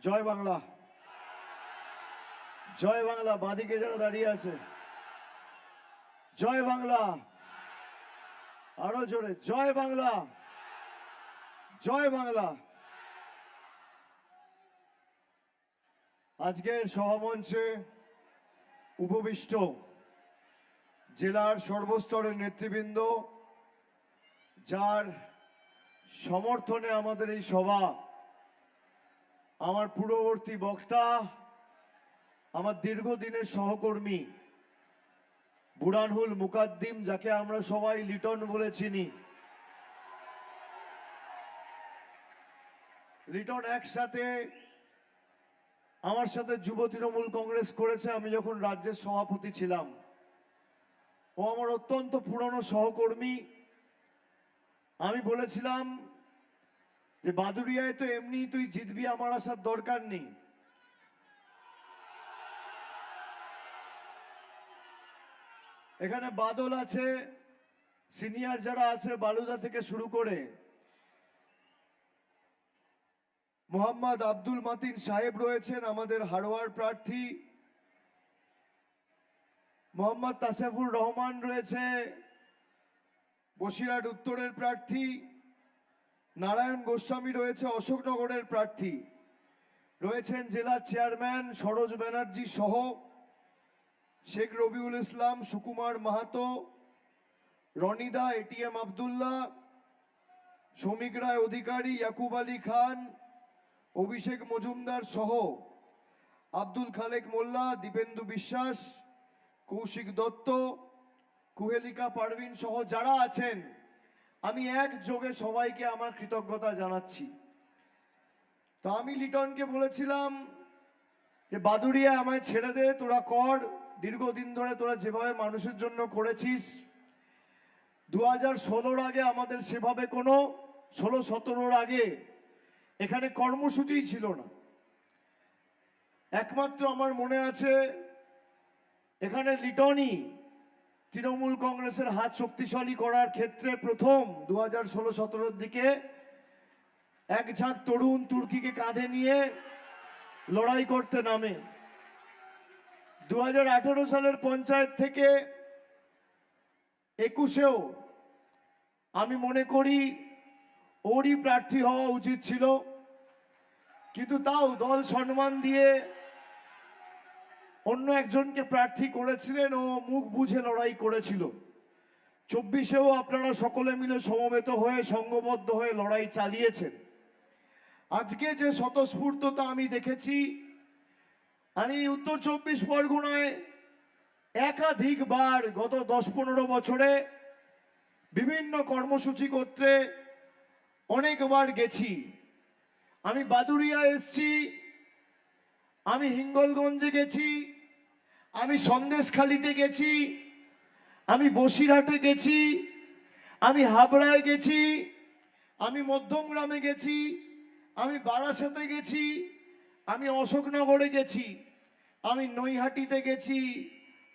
জয় বাংলা, জয় বাংলা। বাঁদিকে যারা দাঁড়িয়ে আছে, জয় বাংলা। আরো জোরে, জয় বাংলা, জয় বাংলা। আজকের সভামঞ্চে উপবিষ্ট জেলার সর্বস্তরের নেতৃবৃন্দ, যার সমর্থনে আমাদের এই সভা, আমার পূর্ববর্তী বক্তা, আমার দীর্ঘদিনের সহকর্মী বুরহানুল মুকাদ্দিম, যাকে আমরা সবাই লিটন বলে চিনি। লিটন একসাথে আমার সাথে যুব তৃণমূল কংগ্রেস করেছে আমি যখন রাজ্যের সভাপতি ছিলাম। ও আমার অত্যন্ত পুরনো সহকর্মী। আমি বলেছিলাম যে বাদুড়িয়ায় তো এমনি তুই জিতবি, আমার আসার দরকার নেই। এখানে বাদল আছে, সিনিয়র যারা আছে বালুদা থেকে শুরু করে মোহাম্মদ আব্দুল মাতিন সাহেব রয়েছেন, আমাদের হারোয়ার প্রার্থী। মোহাম্মদ তাসেফুর রহমান রয়েছে, বসিরহাট উত্তরের প্রার্থী। নারায়ণ গোস্বামী রয়েছে, অশোকনগরের প্রার্থী। রয়েছেন জেলার চেয়ারম্যান সরোজ ব্যানার্জি সহ শেখ রবিউল ইসলাম, সুকুমার মাহাতো, রনিদা, এটিএম আবদুল্লাহ, শ্রমিক রায় অধিকারী, ইয়াকুব আলী খান, অভিষেক মজুমদার সহ আব্দুল খালেক মোল্লা, দীপেন্দু বিশ্বাস, কৌশিক দত্ত, কুহেলিকা পারভিন সহ যারা আছেন, আমি একযোগে সবাইকে আমার কৃতজ্ঞতা জানাচ্ছি। তো আমি লিটনকে বলেছিলাম যে বাদুড়িয়া আমায় ছেড়ে দে, তোরা কর, দীর্ঘদিন ধরে তোরা যেভাবে মানুষের জন্য করেছিস। 2016-র আগে আমাদের সেভাবে কোনো 16-17-র আগে এখানে কর্মসূচিই ছিল না। একমাত্র আমার মনে আছে এখানে লিটনই তৃণমূল কংগ্রেসের হাত শক্তিশালী করার ক্ষেত্রে প্রথম 2016-17-র দিকে এক ঝাঁক তরুণ তুর্কিকে কাঁধে নিয়ে লড়াই করতে নামে। 2018 সালের পঞ্চায়েত থেকে 21-এও আমি মনে করি ওরই প্রার্থী হওয়া উচিত ছিল, কিন্তু তাও দল সম্মান দিয়ে অন্য একজনকে প্রার্থী করেছিলেন, ও মুখ বুঝে লড়াই করেছিল। 24-এও আপনারা সকলে মিলে সমবেত হয়ে সংঘবদ্ধ হয়ে লড়াই চালিয়েছেন। আজকে যে স্বতঃস্ফূর্ততা আমি দেখেছি, আমি উত্তর 24 পরগনায় একাধিকবার গত 10-15 বছরে বিভিন্ন কর্মসূচি করতে অনেকবার গেছি। আমি বাদুড়িয়া এসছি, আমি হিঙ্গলগঞ্জে গেছি, আমি সন্দেশখালিতে গেছি, আমি বসিরহাটে গেছি, আমি হাবড়ায় গেছি, আমি মধ্যমগ্রামে গেছি, আমি বারাসাতে গেছি, আমি অশোকনগরে গেছি, আমি নৈহাটিতে গেছি,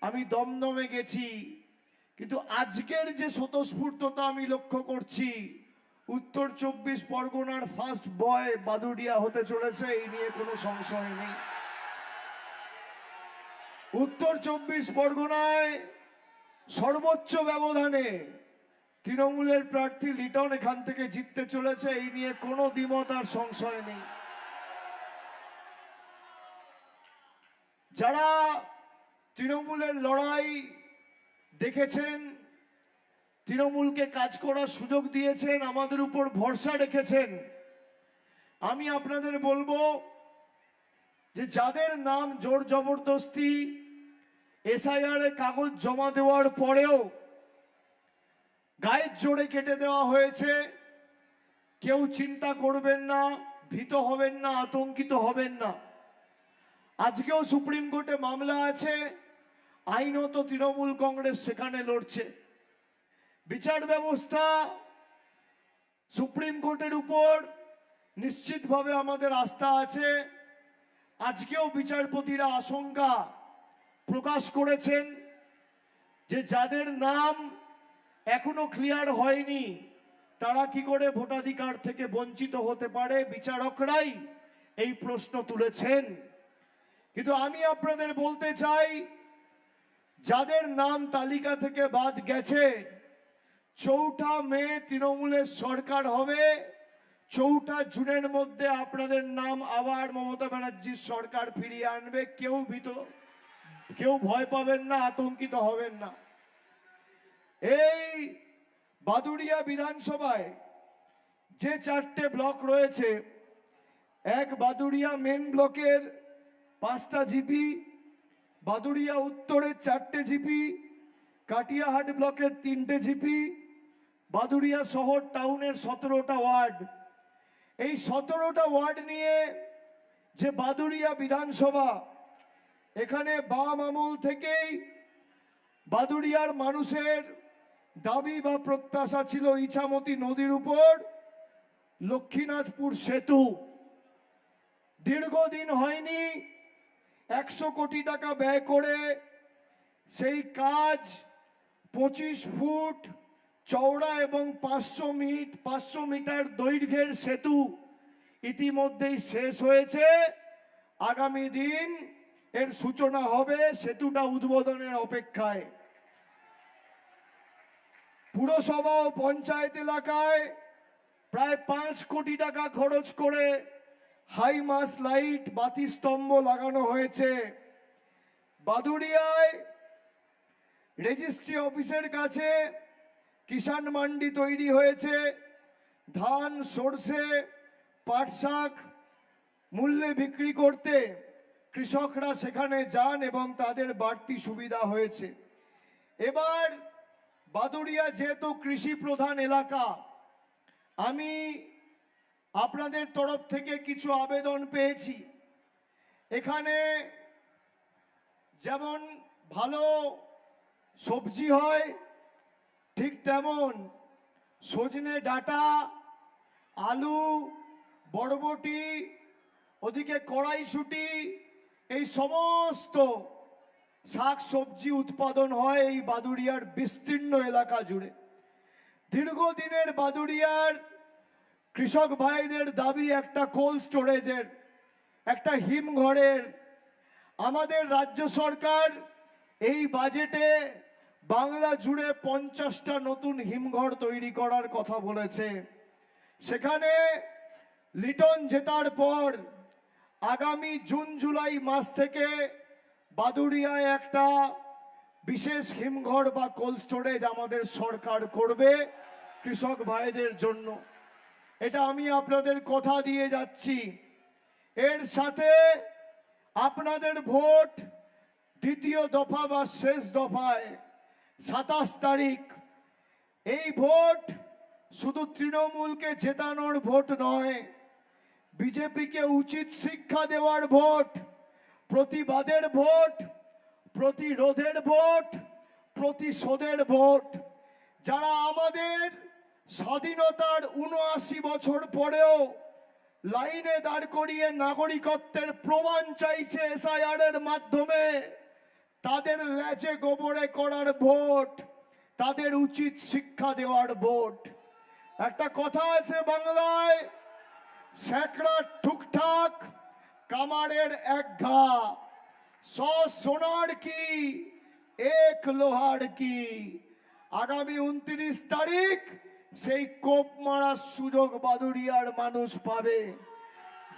আমি দমদমে গেছি। কিন্তু আজকের যে স্বতঃস্ফূর্ততা আমি লক্ষ্য করছি, উত্তর 24 পরগনার ফার্স্ট বয় বাদুড়িয়া হতে চলেছে, এই নিয়ে কোনো সংশয় নেই। উত্তর 24 পরগনায় সর্বোচ্চ ব্যবধানে তৃণমূলের প্রার্থী লিটন এখান থেকে জিততে চলেছে, এই নিয়ে কোনো দ্বিমত আর সংশয় নেই। যারা তৃণমূলের লড়াই দেখেছেন, তৃণমূলকে কাজ করার সুযোগ দিয়েছেন, আমাদের উপর ভরসা রেখেছেন, আমি আপনাদের বলবো যে যাদের নাম জোর জবরদস্তি এসআইআর এ কাগজ জমা দেওয়ার পরেও গায়ের জোরে কেটে দেওয়া হয়েছে, কেউ চিন্তা করবেন না, ভীত হবেন না, আতঙ্কিত হবেন না। আজকেও সুপ্রিম কোর্টে মামলা আছে, আইনত তৃণমূল কংগ্রেস সেখানে লড়ছে। বিচার ব্যবস্থা, সুপ্রিম কোর্টের উপর নিশ্চিতভাবে আমাদের আস্থা আছে। আজকেও বিচারপতিরা আশঙ্কা প্রকাশ করেছেন যে যাদের নাম এখনো ক্লিয়ার হয়নি তারা কি করে ভোটাধিকার থেকে বঞ্চিত হতে পারে। বিচারকরাই এই প্রশ্ন তুলেছেন। কিন্তু আমি আপনাদের বলতে চাই, যাদের নাম তালিকা থেকে বাদ গেছে, 4 মে তৃণমূলের সরকার হবে। 4 জুনের মধ্যে আপনাদের নাম আবার মমতা ব্যানার্জির সরকার ফিরিয়ে আনবে। কেউ ভয় পাবেন না, আতঙ্কিত হবেন না। এই বাদুড়িয়া বিধানসভায় যে 4টে ব্লক রয়েছে, এক বাদুড়িয়া মেন ব্লকের 5টা জিপি, বাদুড়িয়া উত্তরের 4টে জিপি, কাটিয়াহাট ব্লকের 3টে জিপি, বাদুড়িয়া শহর টাউনের 17টা ওয়ার্ড। এই 17টা ওয়ার্ড নিয়ে যে বাদুড়িয়া বিধানসভা, এখানে বাম আমল থেকেই বাদুড়িয়ার মানুষের দাবি বা প্রত্যাশা ছিল ইছামতি নদীর উপর লক্ষ্মীনাথপুর সেতু। দীর্ঘদিন হয়নি, 100 কোটি টাকা ব্যয় করে সেই কাজ 25 ফুট চওড়া এবং 500 মিটার দৈর্ঘ্যের সেতু ইতিমধ্যেই শেষ হয়েছে। আগামী দিন এর সূচনা হবে, সেতুটা উদ্বোধনের অপেক্ষায়। পুরসভা ও পঞ্চায়েত এলাকায় প্রায় 5 কোটি টাকা খরচ করে হাই মাস লাইট বাতি স্তম্ভ লাগানো হয়েছে। বাদুড়িয়ায় রেজিস্ট্রি অফিসের কাছে কিষাণ মান্ডি তৈরি হয়েছে। ধান, সরষে, পাট শাক মূল্যে বিক্রি করতে কৃষকরা সেখানে যান এবং তাদের বাড়তি সুবিধা হয়েছে। এবার বাদুড়িয়া যেহেতু কৃষি প্রধান এলাকা, আমি আপনাদের তরফ থেকে কিছু আবেদন পেয়েছি। এখানে যেমন ভালো সবজি হয়, ঠিক তেমন সজনে ডাঁটা, আলু, বরবটি, ওদিকে কড়াইশুঁটি, এই সমস্ত শাক সবজি উৎপাদন হয় এই বাদুড়িয়ার বিস্তীর্ণ এলাকা জুড়ে। দীর্ঘদিনের বাদুড়িয়ার কৃষক ভাইদের দাবি একটা কোল্ড স্টোরেজের, একটা হিমঘরের। আমাদের রাজ্য সরকার এই বাজেটে বাংলা জুড়ে 50টা নতুন হিমঘর তৈরি করার কথা বলেছে। সেখানে লিটন জেতার পর আগামী জুন জুলাই মাস থেকে বাদুড়িয়ায় একটা বিশেষ হিমঘর বা কোল্ড স্টোরেজ আমাদের সরকার করবে কৃষক ভাইদের জন্য। এটা আমি আপনাদের কথা দিয়ে যাচ্ছি। এর সাথে আপনাদের ভোট দ্বিতীয় দফা বা শেষ দফায় 27 তারিখ, এই ভোট শুধু তৃণমূলকে জেতানোর ভোট নয়, বিজেপিকে উচিত শিক্ষা দেওয়ার ভোট, প্রতিবাদের ভোট, প্রতিরোধের ভোট, প্রতিশোধের ভোট। যারা আমাদের স্বাধীনতার 79 বছর পরেও লাইনে দাঁড় করিয়ে নাগরিকত্বের প্রমাণ চাইছে এসআইআর এর মাধ্যমে, তাদের লেজে গোবরে করার ভোট, তাদের উচিত শিক্ষা দেওয়ার ভোট। একটা কথা আছে বাংলায়, স্যাকড়া ঠুকঠাক কামারের এক ঘা, 100 সোনার কি এক লোহার কি। আগামী 29 তারিখ সেই কোপ মারার সুযোগ বাদুড়িয়ার মানুষ পাবে।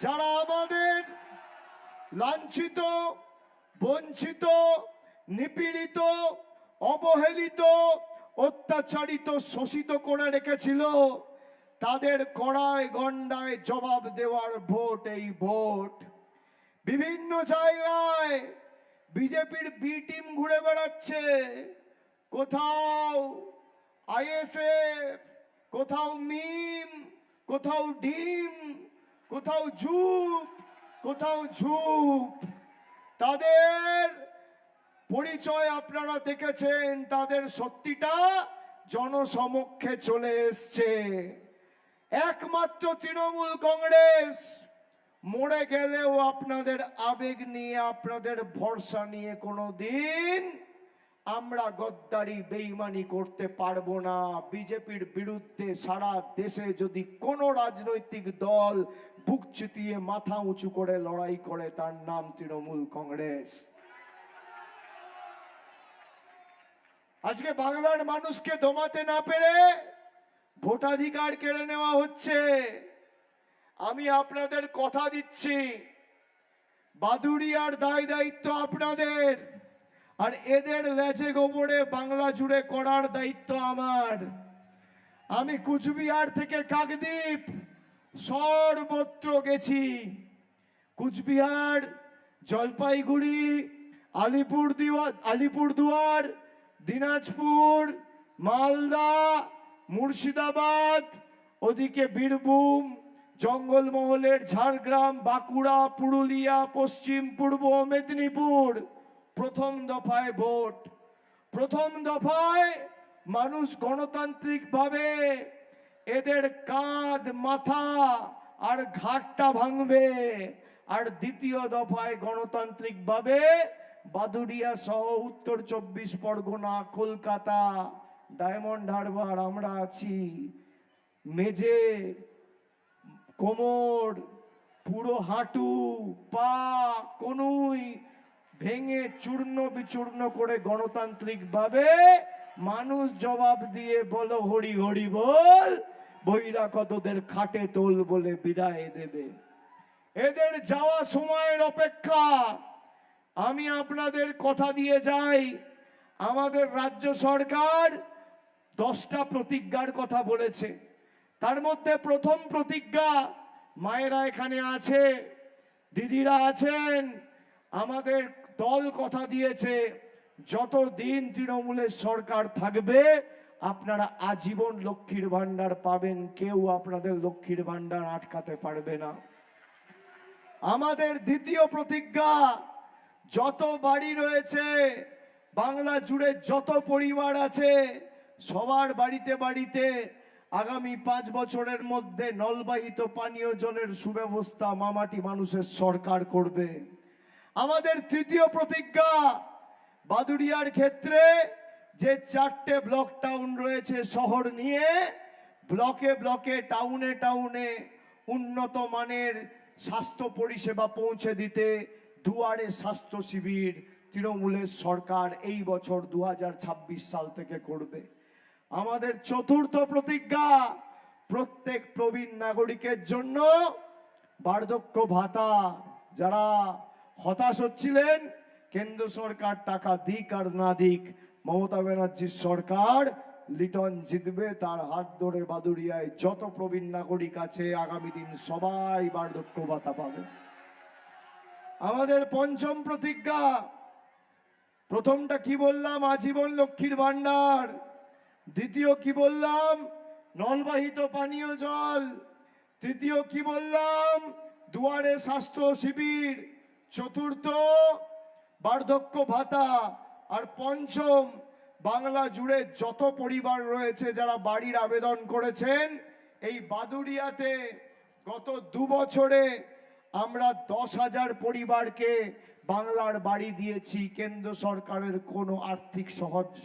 যারা আমাদের লাঞ্ছিত, বঞ্চিত, নিপীড়িত, অবহেলিত, অত্যাচারিত, শোষিত করে রেখেছিল, তাদের কড়ায় গন্ডায় জবাব দেওয়ার ভোট এই ভোট। বিভিন্ন জায়গায় বিজেপির বি টিম ঘুরে বেড়াচ্ছে, কোথাও আইএসএফ, কোথাও মিম, কোথাও ডিম, কোথাও ঝুপ, কোথাও ঝুপ। তাদের পরিচয় আপনারা দেখেছেন, তাদের সত্যিটা জনসমক্ষে চলে এসছে। একমাত্র তৃণমূল কংগ্রেস মরে গেলেও আপনাদের আবেগ নিয়ে, আপনাদের ভরসা নিয়ে কোনোদিন আমরা গদ্দারি বেঈমানি করতে পারবো না। বিজেপির বিরুদ্ধে সারা দেশে যদি কোনো রাজনৈতিক দল বুক চিতিয়ে মাথা উঁচু করে লড়াই করে, তার নাম তৃণমূল কংগ্রেস। আজকে বাংলার মানুষকে দমাতে না পেরে ভোটাধিকার কেড়ে নেওয়া হচ্ছে। আমি আপনাদের কথা দিচ্ছি, বাদুড়িয়ার দায় দায়িত্ব আপনাদের, আর এদের লেজে গোবরে বাংলা জুড়ে করার দায়িত্ব আমার। আমি কুচবিহার থেকে কাকদ্বীপ সর্বত্র গেছি। কুচবিহার, জলপাইগুড়ি, আলিপুরদুয়ার, দিনাজপুর, মালদা, মুর্শিদাবাদ, ওদিকে বীরভূম, জঙ্গলমহলের ঝাড়গ্রাম, বাঁকুড়া, পুরুলিয়া, পশ্চিম পূর্ব মেদিনীপুর। প্রথম দফায় ভোট, প্রথম দফায় মানুষ গণতান্ত্রিকভাবে এদের কাঁধ, মাথা আর ঘাটটা ভাঙবে। আর দ্বিতীয় দফায় গণতান্ত্রিকভাবে বাদুড়িয়া সহ উত্তর 24 পরগনা, কলকাতা, ডায়মন্ড হারবার আমরা আছি। মেঝে, কোমর, পুরো হাঁটু, পা, কনুই ভেঙে চূর্ণ বিচূর্ণ করে গণতান্ত্রিকভাবে মানুষ জবাব দিয়ে বলো হরি হরি বল, বহিরাগতদের খাটে তোল বলে বিদায় দেবে। এদের যাওয়া সময়ের অপেক্ষা। আমি আপনাদের কথা দিয়ে যাই, আমাদের রাজ্য সরকার 10টা প্রতিজ্ঞার কথা বলেছে। তার মধ্যে প্রথম প্রতিজ্ঞা, মায়েরা এখানে আছে, দিদিরা আছেন, আমাদের দল কথা দিয়েছে যতদিন তৃণমূলের সরকার থাকবে আপনারা আজীবন লক্ষ্মীর ভান্ডার পাবেন, কেউ আপনাদের লক্ষ্মীর ভান্ডার আটকাতে পারবে না। আমাদের দ্বিতীয় প্রতিজ্ঞা, যত বাড়ি রয়েছে বাংলা জুড়ে, যত পরিবার আছে, সবার বাড়িতে বাড়িতে আগামী 5 বছরের মধ্যে নলবাহিত পানীয় জলের সুব্যবস্থা মামাটি মানুষের সরকার করবে। আমাদের তৃতীয় প্রতিজ্ঞা, বাদুড়িয়ার ক্ষেত্রে যে 4টে ব্লক টাউন রয়েছে শহর নিয়ে, ব্লকে ব্লকে, টাউনে টাউনে উন্নত মানের স্বাস্থ্য পরিষেবা পৌঁছে দিতে দুয়ারে স্বাস্থ্য শিবির তৃণমূলের সরকার এই বছর 2026 সাল থেকে করবে। আমাদের চতুর্থ প্রতিজ্ঞা, প্রত্যেক প্রবীণ নাগরিকের জন্য বার্ধক্য ভাতা। যারা হতাশ হচ্ছিলেন কেন্দ্র সরকার টাকা দিক আর না দিক, মমতা ব্যানার্জির সরকার লিটন জিতবে, তার হাত ধরে বাদুড়িয়ায় যত প্রবীণ নাগরিক আছে আগামী দিন সবাই বার্ধক্য ভাতা পাবে। আমাদের পঞ্চম প্রতিজ্ঞা, প্রথমটা কি বললাম, আজীবন লক্ষ্মীর ভান্ডার। দ্বিতীয় কি বললাম, নলবাহিত পানীয় জল। তৃতীয় কি বললাম, দুয়ারে স্বাস্থ্য শিবির। চতুর্থ বার্ধক্য ভাতা। আর পঞ্চম, বাংলা জুড়ে যত পরিবার রয়েছে যারা বাড়ির আবেদন করেছেন, এই বাদুড়িয়াতে গত 2 বছরে আমরা 10,000 পরিবারকে বাংলার বাড়ি দিয়েছি কেন্দ্র সরকারের কোনো আর্থিক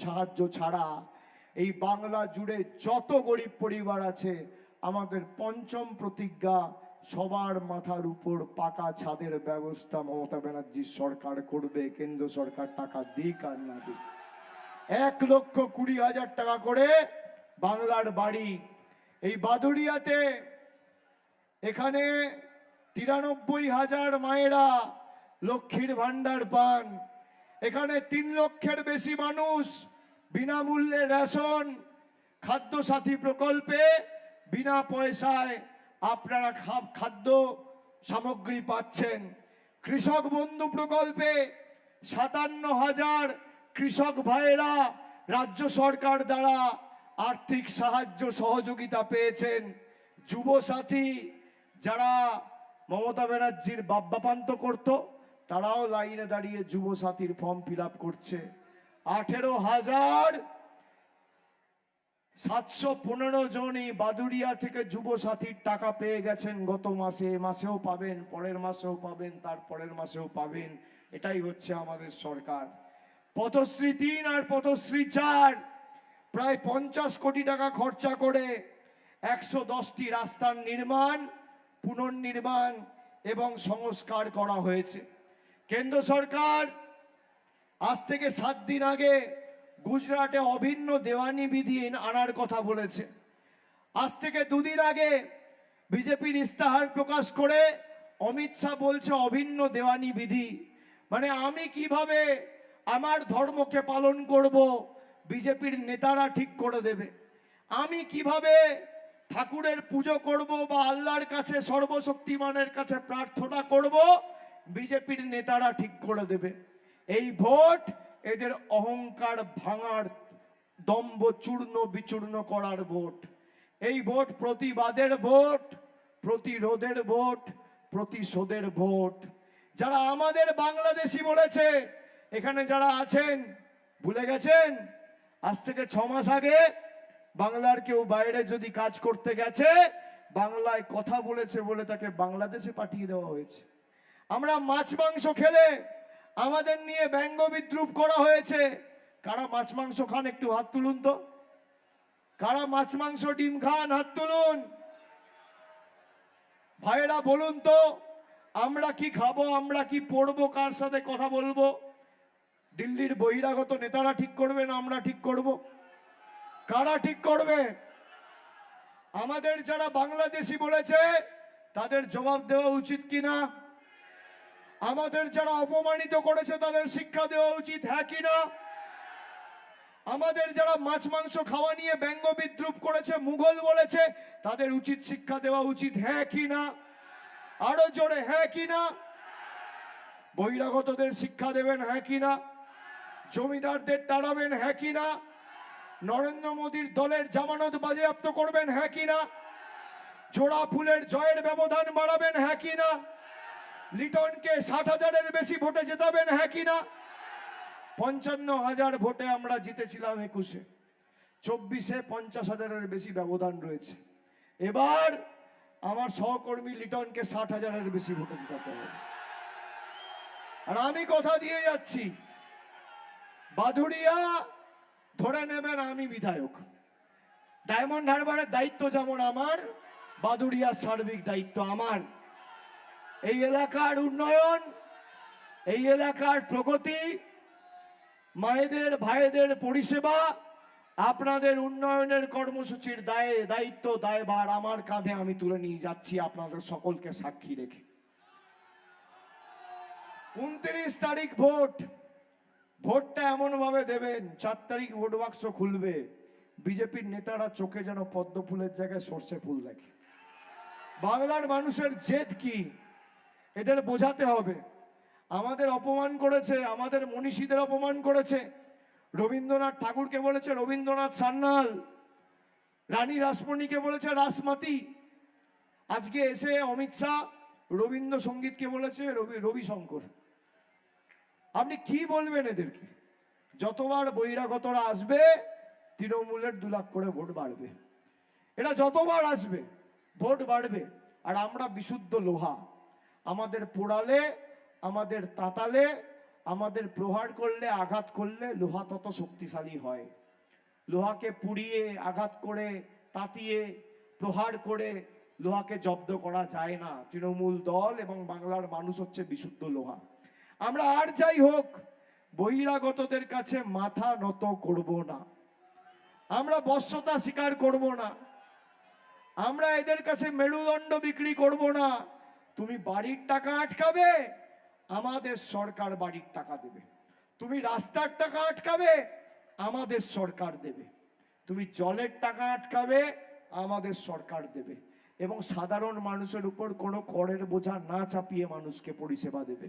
সাহায্য ছাড়া। এই বাংলা জুড়ে যত গরিব পরিবার আছে, আমাদের পঞ্চম প্রতিজ্ঞা, সবার মাথার উপর পাকা ছাদের ব্যবস্থা মমতা ব্যানার্জির সরকার করবে, কেন্দ্র সরকার টাকা দিক আর না দিক। 1,20,000 টাকা করে বাংলার বাড়ি। এই বাদুড়িয়াতে এখানে 93,000 মায়েরা লক্ষ্মীর ভান্ডার পান। এখানে 3 লক্ষের বেশি মানুষ বিনামূল্যে রেশন, খাদ্য সাথী প্রকল্পে বিনা পয়সায় আপনারা খাদ্য সামগ্রী পাচ্ছেন। কৃষক বন্ধু প্রকল্পে 57,000 কৃষক ভাইয়েরা রাজ্য সরকার দ্বারা আর্থিক সাহায্য সহযোগিতা পেয়েছেন। যুব সাথী, যারা মমতা ব্যানার্জির বাপ্পাপান্ত করত, তারাও লাইনে দাঁড়িয়ে যুব সাথীর ফর্ম ফিল আপ করছে। 18,715 জনই বাদুড়িয়া থেকে যুব সাথীর টাকা পেয়ে গেছেন গত মাসে। এ মাসেও পাবেন, পরের মাসেও পাবেন, তার পরের মাসেও পাবেন। এটাই হচ্ছে আমাদের সরকার। পথশ্রী 3 আর পথশ্রী 4 প্রায় 50 কোটি টাকা খরচা করে 110টি রাস্তার নির্মাণ, পুনর্নির্মাণ এবং সংস্কার করা হয়েছে। কেন্দ্র সরকার আজ থেকে 7 দিন আগে গুজরাটে অভিন্ন দেওয়ানি বিধি আনার কথা বলেছে। আজ থেকে 2 দিন আগে বিজেপির ইস্তাহার প্রকাশ করে অমিত শাহ বলছে অভিন্ন দেওয়ানি বিধি। মানে আমি কিভাবে আমার ধর্মকে পালন করব বিজেপির নেতারা ঠিক করে দেবে। আমি কিভাবে ঠাকুরের পুজো করব বা আল্লাহর কাছে সর্বশক্তিমানের কাছে প্রার্থনা করব বিজেপির নেতারা ঠিক করে দেবে। এই ভোট এদের অহংকার ভাঙার, দম্ভ চূর্ণ বিচূর্ণ করার ভোট। এই ভোট প্রতিবাদের ভোট, প্রতিরোধের ভোট, প্রতিশোধের ভোট। যারা আমাদের বাংলাদেশি বলেছে, এখানে যারা আছেন ভুলে গেছেন আজ থেকে 6 মাস আগে বাংলার কেউ বাইরে যদি কাজ করতে গেছে বাংলায় কথা বলেছে বলে তাকে বাংলাদেশে পাঠিয়ে দেওয়া হয়েছে। আমরা মাছ মাংস খেলে আমাদের নিয়ে ব্যঙ্গ বিদ্রুপ করা হয়েছে। কারা মাছ মাংস খান একটু হাত তুলুন তো। কারা মাছ মাংস ডিম খান হাত তুলুন। ভাইয়েরা বলুন তো আমরা কি খাবো, আমরা কি পড়বো, কার সাথে কথা বলবো? দিল্লির বহিরাগত নেতারা ঠিক করবে না আমরা ঠিক করব? কারা ঠিক করবে? আমাদের যারা বাংলাদেশি বলেছে তাদের জবাব দেওয়া উচিত কিনা? আমাদের যারা অপমানিত করেছে তাদের শিক্ষা দেওয়া উচিত, হ্যাঁ কিনা? আমাদের যারা মাছ মাংস খাওয়া নিয়ে ব্যঙ্গ বিদ্রুপ করেছে, মুঘল বলেছে, তাদের উচিত শিক্ষা দেওয়া উচিত, হ্যাঁ কিনা? আরো জোরে হ্যাঁ কিনা? বহিরাগতদের শিক্ষা দেবেন, হ্যাঁ কিনা? জমিদারদের তাড়াবেন, হ্যাঁ কিনা? নরেন্দ্র মোদীর দলের জামানত বাজেয়াপ্ত করবেন, হ্যাঁ কিনা? জোড়া ফুলের জয়ের ব্যবধান বাড়াবেন, হ্যাঁ কিনা? লিটনকে 60,000-এর বেশি ভোটে জেতাবেন, হ্যাঁ কিনা? 55,000 ভোটে আমরা জিতেছিলাম 21-এ, 24-এ 50,000-এর বেশি ব্যবধান রয়েছে। এবার আমার সহকর্মী লিটনকে 60,000-এর বেশি ভোটে জেতাতে হবে। আর আমি কথা দিয়ে যাচ্ছি, বাদুড়িয়া ধরে নেবেন আমি বিধায়ক। ডায়মন্ড হারবারের দায়িত্ব যেমন আমার, বাদুড়িয়ার সার্বিক দায়িত্ব আমার। এই এলাকার উন্নয়ন, এই এলাকার প্রগতি, মায়েদের ভাইদের পরিষেবা, আপনাদের উন্নয়নের কর্মসূচির দায়িত্ব দায়ভার আমার কাঁধে আমি তুলে নিয়ে যাচ্ছি আপনাদের সকলকে সাক্ষী রেখে। 29 তারিখ ভোট। ভোটটা এমন ভাবে দেবেন, 4 তারিখ ভোট বাক্স খুলবে, বিজেপির নেতারা চোখে যেন পদ্ম ফুলের জায়গায় সর্ষে ফুল দেখে। বাংলার মানুষের জেদ কি এদের বোঝাতে হবে। আমাদের অপমান করেছে, আমাদের মনীষীদের অপমান করেছে। রবীন্দ্রনাথ ঠাকুরকে বলেছে রবীন্দ্রনাথ সান্যাল, রানী রাসমণিকে বলেছে রাসমাতি। আজকে এসে অমিত শাহ রবীন্দ্রসঙ্গীতকে বলেছে রবিশঙ্কর। আপনি কি বলবেন এদেরকে? যতবার বহিরাগতরা আসবে তৃণমূলের 2 লাখ করে ভোট বাড়বে। এটা যতবার আসবে ভোট বাড়বে। আর আমরা বিশুদ্ধ লোহা, আমাদের পোড়ালে, আমাদের তাতালে, আমাদের প্রহার করলে, আঘাত করলে লোহা তত শক্তিশালী হয়। লোহাকে পুড়িয়ে, আঘাত করে, তাতিয়ে, প্রহার করে লোহাকে জব্দ করা যায় না। তৃণমূল দল এবং বাংলার মানুষ হচ্ছে বিশুদ্ধ লোহা। আমরা আর যাই হোক বহিরাগতদের কাছে মাথা নত করব না, আমরা বশ্যতা স্বীকার করব না, আমরা এদের কাছে মেরুদণ্ড বিক্রি করব না। তুমি বাড়ির টাকা আটকাবে, আমাদের সরকার বাড়ির টাকা দেবে। তুমি রাস্তার টাকা আটকাবে, আমাদের সরকার দেবে। তুমি জলের টাকা আটকাবে, আমাদের সরকার দেবে। এবং সাধারণ মানুষের উপর কোনো করের বোঝা না চাপিয়ে মানুষকে পরিষেবা দেবে।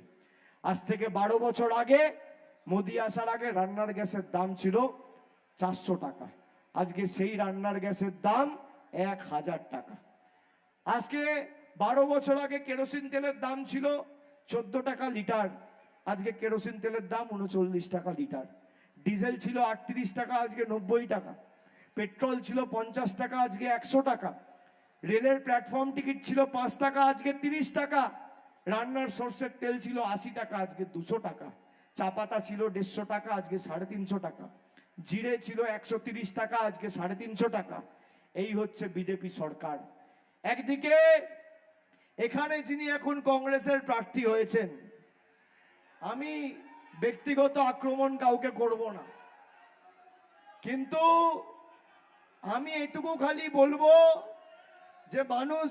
আজ থেকে 12 বছর আগে মোদি আসার আগে রান্নার গ্যাসের দাম ছিল 400 টাকা, আজকে সেই রান্নার গ্যাসের দাম 1000 টাকা। আজকে 12 বছর আগে কেরোসিন তেলের দাম ছিল 14 টাকা লিটার, আজকে কেরোসিন তেলের দাম 39 টাকা লিটার। ডিজেল ছিল 38 টাকা, আজকে 90 টাকা। পেট্রোল ছিল 50 টাকা, আজকে 100 টাকা। রেলের প্ল্যাটফর্ম টিকিট ছিল 5 টাকা, আজকে 30 টাকা। রান্নার সর্ষের তেল ছিল 80 টাকা, আজকে 200 টাকা। চা পাতা ছিল 150 টাকা, আজকে 350 টাকা। জিরে ছিল 130 টাকা, আজকে 350 টাকা। এই হচ্ছে বিজেপি সরকার। একদিকে এখানে যিনি এখন কংগ্রেসের প্রার্থী হয়েছেন, আমি ব্যক্তিগত আক্রমণ কাউকে করব না, কিন্তু আমি এটুকু খালি বলবো যে মানুষ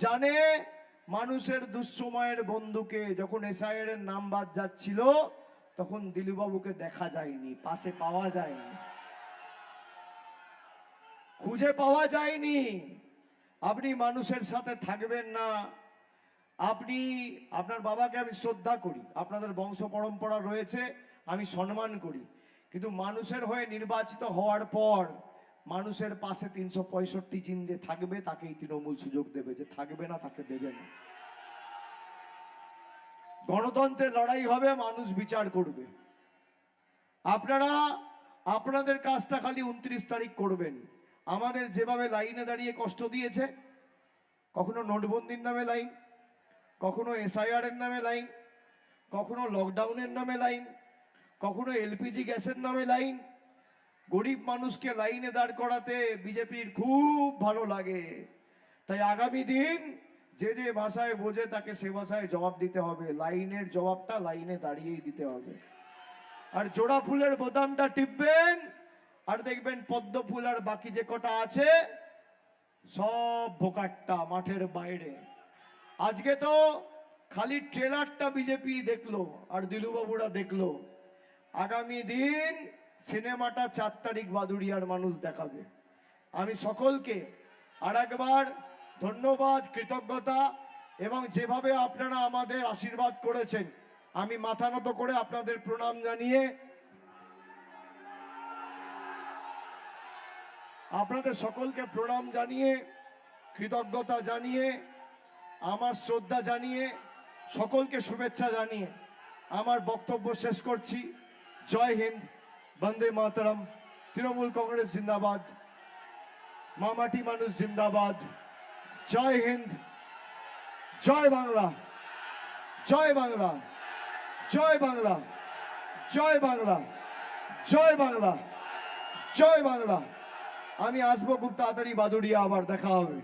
জানে মানুষের দুঃসময়ের বন্ধুকে। যখন এসআইআর এর নাম বাদ যাচ্ছিল তখন দিলীপবাবুকে দেখা যায়নি, পাশে পাওয়া যায়নি, খুঁজে পাওয়া যায়নি। আপনি মানুষের সাথে থাকবেন না। আপনার বাবাকে আমি শ্রদ্ধা করি, আপনাদের বংশ পরম্পরা রয়েছে, আমি সম্মান করি, কিন্তু মানুষের হয়ে নির্বাচিত হওয়ার পর মানুষের পাশে 365 দিন যে থাকবে তাকেই তৃণমূল সুযোগ দেবে, যে থাকবে না তাকে দেবে না। গণতন্ত্রের লড়াই হবে, মানুষ বিচার করবে। আপনারা আপনাদের কাজটা খালি 29 তারিখ করবেন। আমাদের যেভাবে লাইনে দাঁড়িয়ে কষ্ট দিয়েছে, কখনো নোটবন্দির নামে লাইন, কখনো এসআইআর এর নামে লাইন, কখনো লকডাউনের নামে লাইন, কখনো এলপিজি গ্যাসের নামে লাইন। গরিব মানুষকে লাইনে দাঁড় করাতে বিজেপির খুব ভালো লাগে। তাই আগামী দিন যে যে ভাষায় বোঝে তাকে সে ভাষায় জবাব দিতে হবে। লাইনের জবাবটা লাইনে দাঁড়িয়েই দিতে হবে। আর জোড়া ফুলের বোতামটা টিপবেন, আর দেখবেন পদ্ম ফুল আর বাকি যে কটা আছে সব ভোকাট্টা মাঠের বাইরে। আজকে তো খালি ট্রেলারটা বিজেপি দেখলো আর দিলুবাবুরা দেখলো। আগামী দিন সিনেমাটা 4 তারিখ বাদুড়িয়ার মানুষ দেখাবে। আমি সকলকে আরেকবার ধন্যবাদ, কৃতজ্ঞতা, এবং যেভাবে আপনারা আমাদের আশীর্বাদ করেছেন, আমি মাথা নত করে আপনাদের প্রণাম জানিয়ে, আপনাদের সকলকে প্রণাম জানিয়ে, কৃতজ্ঞতা জানিয়ে, আমার শ্রদ্ধা জানিয়ে, সকলকে শুভেচ্ছা জানিয়ে আমার বক্তব্য শেষ করছি। জয় হিন্দ, বন্দে মাতরম, তৃণমূল কংগ্রেস জিন্দাবাদ, মামাটি মানুষ জিন্দাবাদ। জয় হিন্দ, জয় বাংলা, জয় বাংলা, জয় বাংলা, জয় বাংলা, জয় বাংলা, জয় বাংলা। আমি আসবো খুব তাড়াতাড়ি বাদুড়িয়া, আবার দেখা হবে।